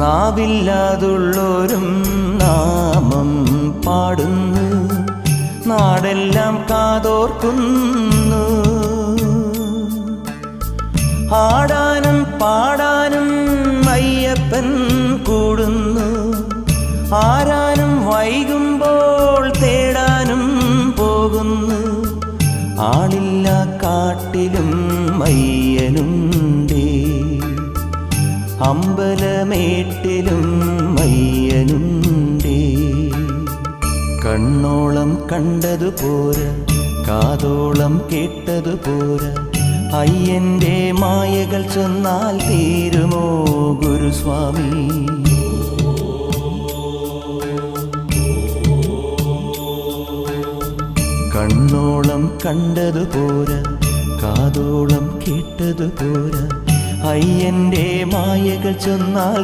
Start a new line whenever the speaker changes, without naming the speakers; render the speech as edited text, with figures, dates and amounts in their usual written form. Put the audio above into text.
നാവില്ലാതുള്ളോരും നാമം പാടുന്നു, നാടെല്ലാം കാതോർക്കുന്നു. ആടാനും പാടാനും അയ്യപ്പൻ കൂടുന്നു, ആരാനും വൈകുമ്പോൾ തേടാനും പോകുന്നു. ആളില്ല കാട്ടിലും അയ്യനുണ്ടേ, അമ്പലമേട്ടിലും അയ്യനുണ്ടേ. കണ്ണോളം കണ്ടതുപോരാ, കാതോളം കേട്ടതുപോരാ, അയ്യന്റെ മായകൾ ചൊന്നാൽ തീരുമോ ഗുരുസ്വാമി? കണ്ണോളം കണ്ടതുപോരാ, കാതോളം കേട്ടതുപോരാ, അയ്യന്റെ മായകൾ ചൊന്നാൽ